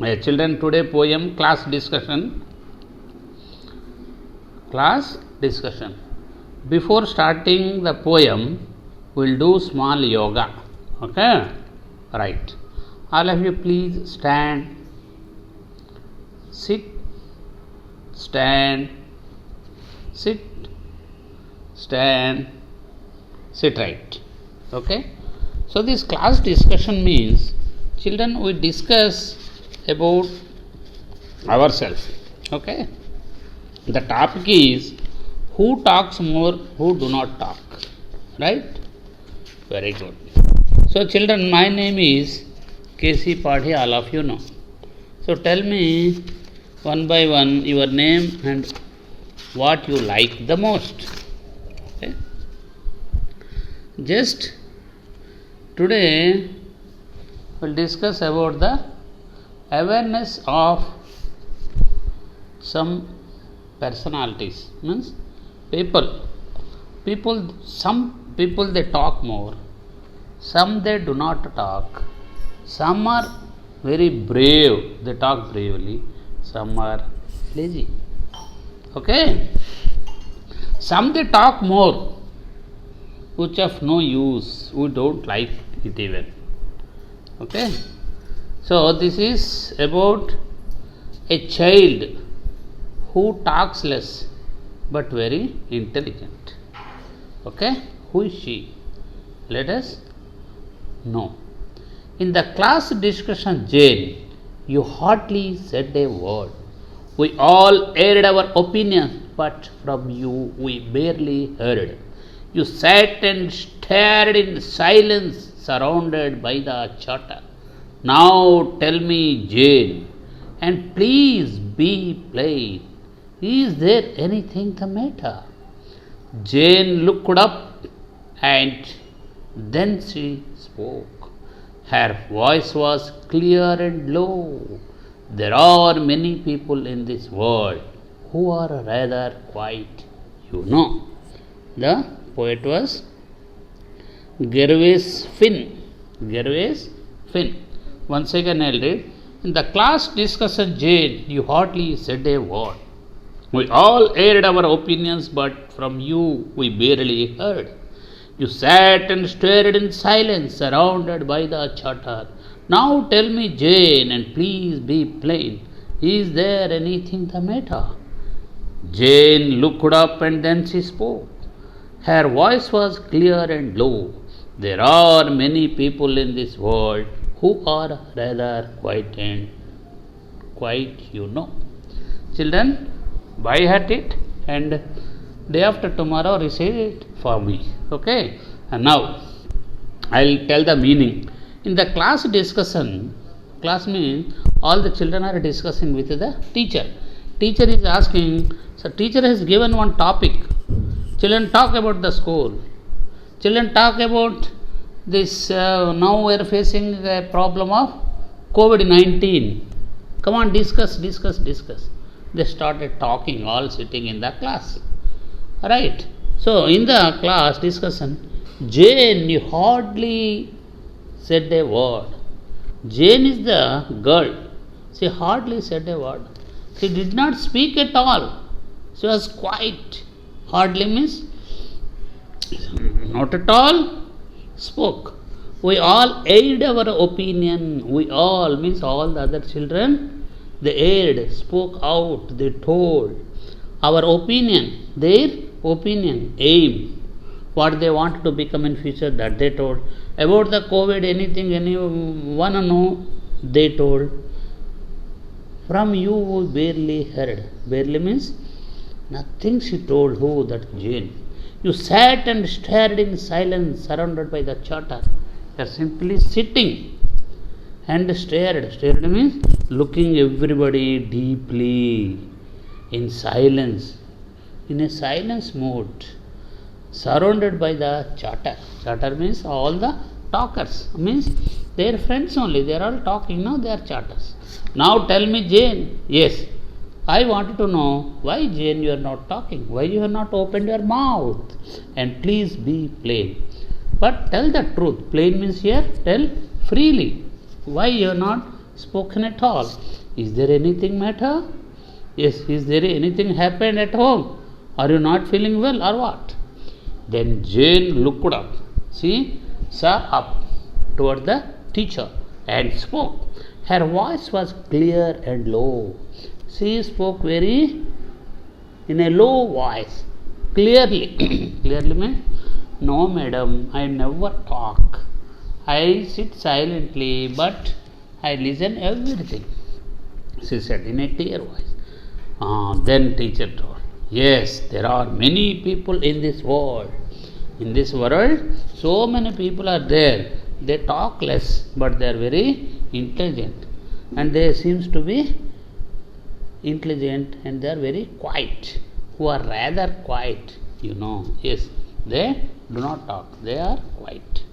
Children, today poem class discussion. Class discussion. Before starting the poem, we'll do small yoga. Okay? Right. All of you please stand, sit, stand, sit, stand, sit right. Okay? So this class discussion means, children, we discuss about ourselves. Okay? The topic is who talks more, who do not talk. Right? Very good. So children, my name is K.C. Padhi, all of you know. So tell me one by one your name and what you like the most. Okay? Just today we'll discuss about the awareness of some personalities. Means some people they talk more, some they do not talk, some are very brave, they talk bravely, some are lazy. Okay? Some they talk more, which of no use, we don't like it even. Okay? So this is about a child who talks less but very intelligent. Okay? Who is she? Let us know. In the class discussion, Jane, you hardly said a word. We all aired our opinions, but from you we barely heard. You sat and stared in silence, surrounded by the chatter. Now tell me, Jane, and please be plain. Is there anything the matter? Jane looked up and then she spoke. Her voice was clear and low. There are many people in this world who are rather quiet, you know. The poet was Gervase Finn. Gervase Finn. Once again I'll read. In the class discussion, Jane, you hardly said a word. We all aired our opinions, but from you we barely heard. You sat and stared in silence, surrounded by the chatter. Now tell me, Jane, and please be plain. Is there anything the matter? Jane looked up and then she spoke. Her voice was clear and low. There are many people in this world who are rather quiet, you know. Children, by heart it and day after tomorrow recite it for me. Okay? And now I'll tell the meaning. In the class discussion, class means all the children are discussing with the teacher. Teacher is asking, so teacher has given one topic. Children talk about the school. Children talk about this, now we are facing a problem of COVID-19. Come on, discuss. They started talking, all sitting in the class. Right? So, in the class discussion, Jane, you hardly said a word. Jane is the girl. She hardly said a word. She did not speak at all. She was quiet. Hardly means not at all spoke. We all aired our opinion. We all means all the other children. They aired, spoke out, they told our opinion, their opinion, aim, what they want to become in future, that they told. About the COVID, anything anyone know, they told. From you we barely heard. Barely means nothing she told. Who? That Jane. You sat and stared in silence, surrounded by the chatter. You are simply sitting and stared. Stared means looking everybody deeply in silence, in a silence mode, surrounded by the chatter. Chatter means all the talkers, means their friends only. They are all talking, now they are chatters. Now tell me, Jane. Yes, I wanted to know why, Jane, you are not talking, why you have not opened your mouth, and please be plain. But tell the truth. Plain means here, tell freely. Why you are not spoken at all. Is there anything matter? Yes, is there anything happened at home? Are you not feeling well or what? Then Jane looked up. She saw up toward the teacher and spoke. Her voice was clear and low. She spoke in a low voice, clearly. Clearly means, no, madam, I never talk. I sit silently, but I listen everything, she said in a clear voice. Then teacher told, yes, there are many people in this world. In this world, so many people are there. They talk less, but they are very intelligent. And they seems to be intelligent and they are very quiet. Who are rather quiet, Yes, they do not talk. They are quiet.